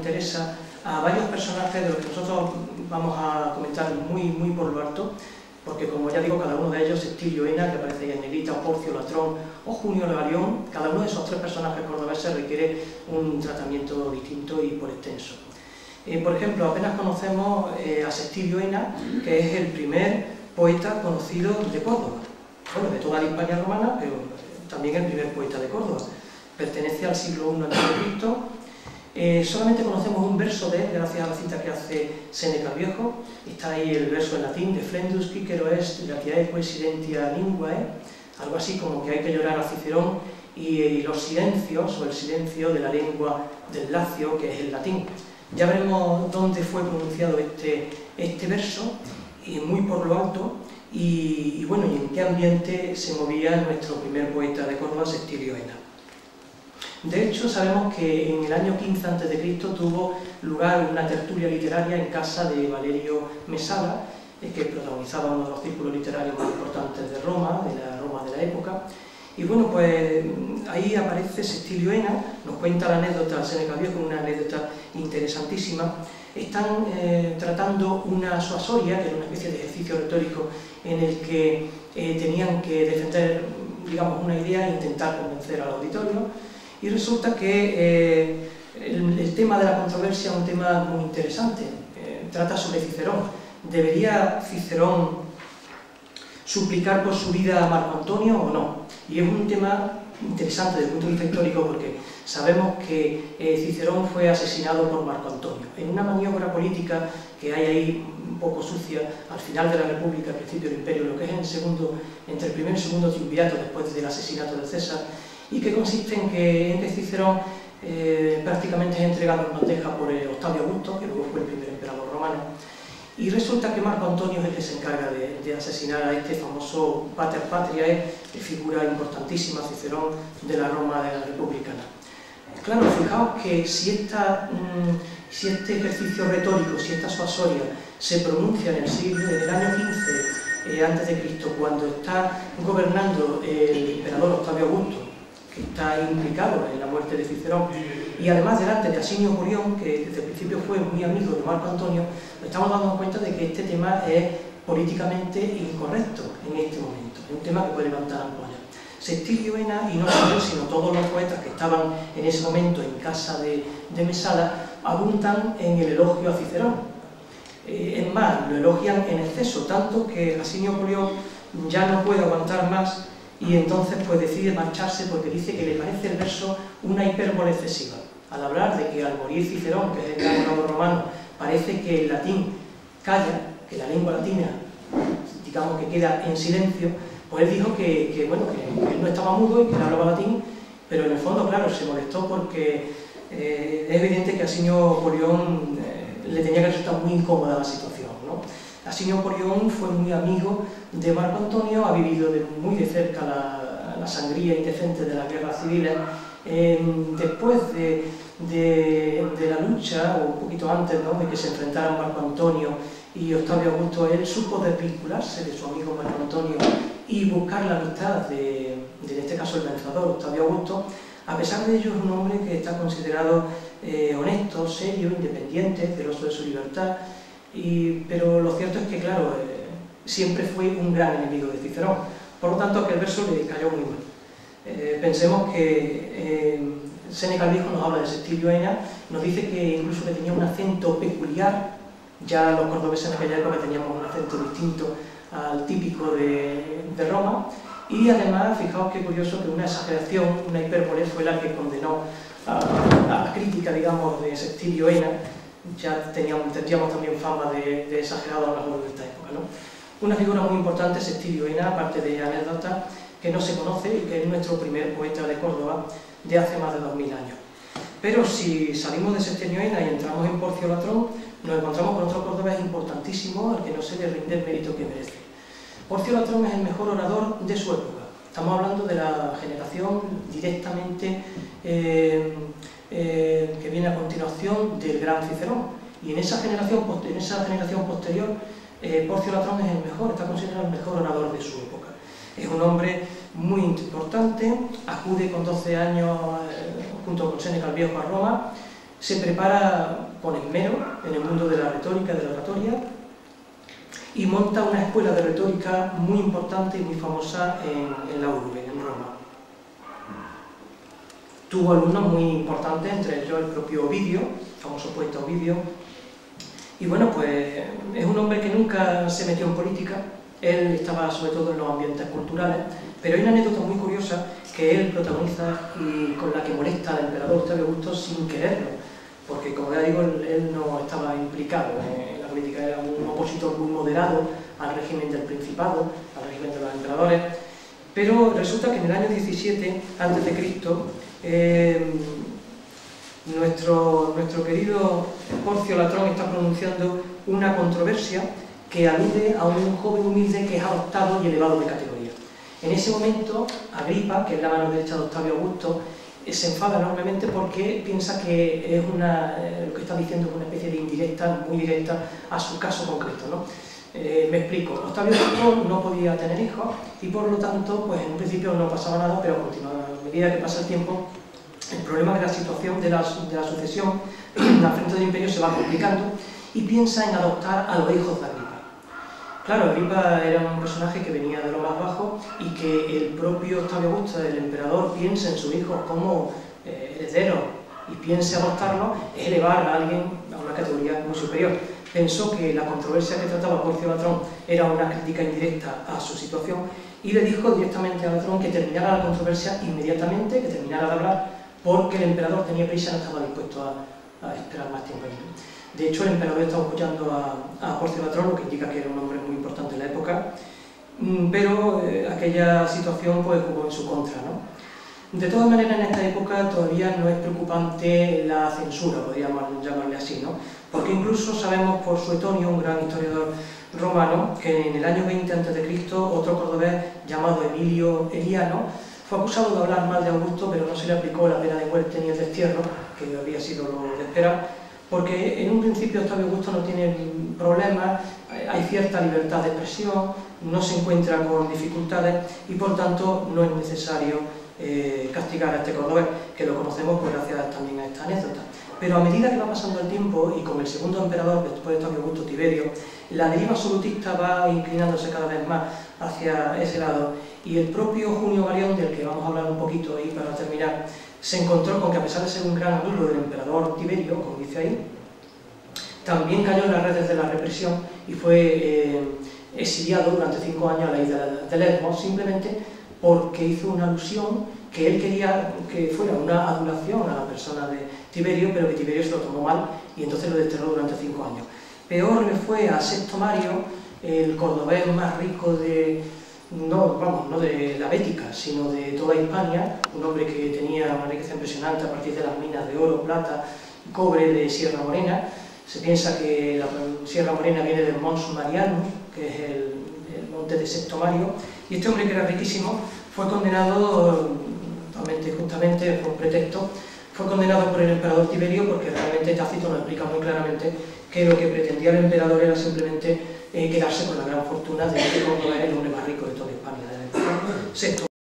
interesa a varios personajes de los que nosotros vamos a comentar muy por lo alto, porque como ya digo, cada uno de ellos, Sextilio Ena, que aparece ahí en negrita, o Porcio Latrón, o Junio Legalión, cada uno de esos tres personajes cordobeses requiere un tratamiento distinto y por extenso. Por ejemplo, apenas conocemos a Sextilio Ena, que es el primer poeta conocido de Córdoba, bueno, de toda la Hispania romana, pero también el primer poeta de Córdoba. Pertenece al siglo I a.C. Solamente conocemos un verso de él, gracias a la cita que hace Séneca el Viejo. Está ahí el verso en latín, de Flendus Cicero est gratiaeque silentia linguae, algo así como que hay que llorar a Cicerón y los silencios, o el silencio de la lengua del Lacio, que es el latín. Ya veremos dónde fue pronunciado este verso, y muy por lo alto, y bueno, y en qué ambiente se movía nuestro primer poeta de Córdoba, Sextilio Ena. De hecho, sabemos que en el año 15 a.C. tuvo lugar una tertulia literaria en casa de Valerio Mesala, que protagonizaba uno de los círculos literarios más importantes de Roma, de la Roma de la época. Y bueno, pues ahí aparece Sextilio Ena, nos cuenta la anécdota, Séneca el Viejo, una anécdota interesantísima. Están tratando una suasoria, que era una especie de ejercicio retórico en el que tenían que defender, digamos, una idea e intentar convencer al auditorio. Y resulta que el tema de la controversia es un tema muy interesante, trata sobre Cicerón. ¿Debería Cicerón suplicar por su vida a Marco Antonio o no? Y es un tema interesante desde el punto de vista histórico porque sabemos que Cicerón fue asesinado por Marco Antonio. En una maniobra política que hay ahí un poco sucia, al final de la República, al principio del Imperio, lo que es entre el primer y segundo triunvirato después del asesinato de César, y que consiste en que Cicerón prácticamente es entregado en bandeja por Octavio Augusto, que luego fue el primer emperador romano, y resulta que Marco Antonio es el que se encarga de asesinar a este famoso Pater Patriae, figura importantísima, Cicerón, de la Roma de la Republicana. Claro, fijaos que si este ejercicio retórico, si esta suasoria se pronuncia en el año 15 a.C., cuando está gobernando el emperador Octavio Augusto, que está implicado en la muerte de Cicerón, y además delante de Asinio Curión, que desde el principio fue muy amigo de Marco Antonio, nos estamos dando cuenta de que este tema es políticamente incorrecto en este momento, es un tema que puede levantar ampollas. Sextilio Ena, y no solo él, sino todos los poetas que estaban en ese momento en casa de Mesala, abundan en el elogio a Cicerón. Es más, lo elogian en exceso, tanto que Asinio Curión ya no puede aguantar más y entonces pues decide marcharse porque dice que le parece el verso una hipérbole excesiva. Al hablar de que al morir Cicerón, que es el gran orador romano, parece que el latín calla, que la lengua latina, digamos que queda en silencio, pues él dijo que él no estaba mudo y que él hablaba latín, pero en el fondo, claro, se molestó porque es evidente que a Asinio Curión le tenía que resultar muy incómoda la situación, ¿no? Asinio Curión fue muy amigo de Marco Antonio, ha vivido muy de cerca la sangría indecente de las guerras civiles. Después de la lucha, o un poquito antes, ¿no?, de que se enfrentaran Marco Antonio y Octavio Augusto, él supo desvincularse de su amigo Marco Antonio y buscar la amistad de en este caso el vencedor, Octavio Augusto. A pesar de ello, es un hombre que está considerado honesto, serio, independiente, celoso de su libertad. Pero lo cierto es que, claro, siempre fue un gran enemigo de Cicerón, por lo tanto aquel verso le cayó muy mal. Pensemos que Séneca el Viejo nos habla de Sextilio Ena, nos dice que incluso que tenía un acento peculiar, ya los cordobeses en aquella época teníamos un acento distinto al típico de Roma, y además, fijaos qué curioso que una exageración, una hipérbole, fue la que condenó a la crítica, digamos, de Sextilio Ena. Ya tendríamos también fama de exagerado a lo mejor de esta época, ¿no? Una figura muy importante, Sextilio Ena, aparte de anécdotas, que no se conoce y que es nuestro primer poeta de Córdoba de hace más de 2000 años. Pero si salimos de Sextilio Ena y entramos en Porcio Latrón, nos encontramos con otro cordobés importantísimo al que no se le rinde el mérito que merece. Porcio Latrón es el mejor orador de su época. Estamos hablando de la generación directamente que viene a continuación del gran Cicerón, y en esa generación posterior Porcio Latrón es el mejor, está considerado el mejor orador de su época. Es un hombre muy importante, acude con 12 años junto con Séneca el Viejo a Roma, se prepara con esmero en el mundo de la retórica y de la oratoria y monta una escuela de retórica muy importante y muy famosa en la urbe, en Roma. Tuvo alumnos muy importantes, entre ellos el propio Ovidio, el famoso poeta Ovidio. Y bueno, pues es un hombre que nunca se metió en política, él estaba sobre todo en los ambientes culturales, pero hay una anécdota muy curiosa que él protagoniza y con la que molesta al emperador Octavio Augusto sin quererlo, porque como ya digo, él no estaba implicado en la política, era un opositor muy moderado al régimen del Principado, al régimen de los emperadores, pero resulta que en el año 17 a.C., nuestro querido Porcio Latrón está pronunciando una controversia que alude a un joven humilde que es adoptado y elevado de categoría. En ese momento, Agripa, que es la mano derecha de Octavio Augusto, se enfada enormemente porque piensa que es lo que está diciendo es una especie de indirecta, muy directa a su caso concreto, ¿no? Me explico. Octavio Augusto no podía tener hijos y por lo tanto, pues en un principio no pasaba nada, pero a medida que pasa el tiempo, el problema es que la situación de la sucesión al frente del imperio se va complicando y piensa en adoptar a los hijos de Agripa. Claro, Agripa era un personaje que venía de lo más bajo y que el propio Octavio Augusto, el emperador, piense en sus hijos como herederos y piense adoptarlos, es elevar a alguien a una categoría muy superior. Pensó que la controversia que trataba Porcio Latrón era una crítica indirecta a su situación y le dijo directamente a Latrón que terminara la controversia inmediatamente, que terminara de hablar, porque el emperador tenía prisa y no estaba dispuesto a esperar más tiempo. De hecho, el emperador estaba apoyando a Porcio Latrón, lo que indica que era un hombre muy importante en la época, pero aquella situación pues jugó en su contra, ¿no? De todas maneras, en esta época todavía no es preocupante la censura, podríamos llamarle así, ¿no? Porque incluso sabemos por Suetonio, un gran historiador romano, que en el año 20 a.C., otro cordobés llamado Emilio Eliano fue acusado de hablar mal de Augusto, pero no se le aplicó la pena de muerte ni el destierro, que habría sido lo de esperar, porque en un principio Octavio Augusto no tiene problemas, hay cierta libertad de expresión, no se encuentra con dificultades y por tanto no es necesario castigar a este cordobés, que lo conocemos pues, gracias también a esta anécdota. Pero a medida que va pasando el tiempo y con el segundo emperador, después de Octavio Augusto, Tiberio, la deriva absolutista va inclinándose cada vez más hacia ese lado y el propio Junio Varión, del que vamos a hablar un poquito ahí para terminar, se encontró con que a pesar de ser un gran amigo del emperador Tiberio, como dice ahí, también cayó en las redes de la represión y fue exiliado durante 5 años a la isla de Lesbos, simplemente porque hizo una alusión que él quería que fuera una adulación a la persona de Tiberio, pero que Tiberio se lo tomó mal y entonces lo desterró durante 5 años. Peor le fue a Sexto Mario, el cordobés más rico no de la Bética, sino de toda Hispania, un hombre que tenía una riqueza impresionante a partir de las minas de oro, plata y cobre de Sierra Morena. Se piensa que la Sierra Morena viene del Mons Marianus, que es el monte de Sexto Mario, y este hombre que era riquísimo fue condenado, justamente por pretexto, fue condenado por el emperador Tiberio porque realmente Tácito nos explica muy claramente que lo que pretendía el emperador era simplemente quedarse con la gran fortuna de que Córdoba era el hombre más rico de toda Hispania.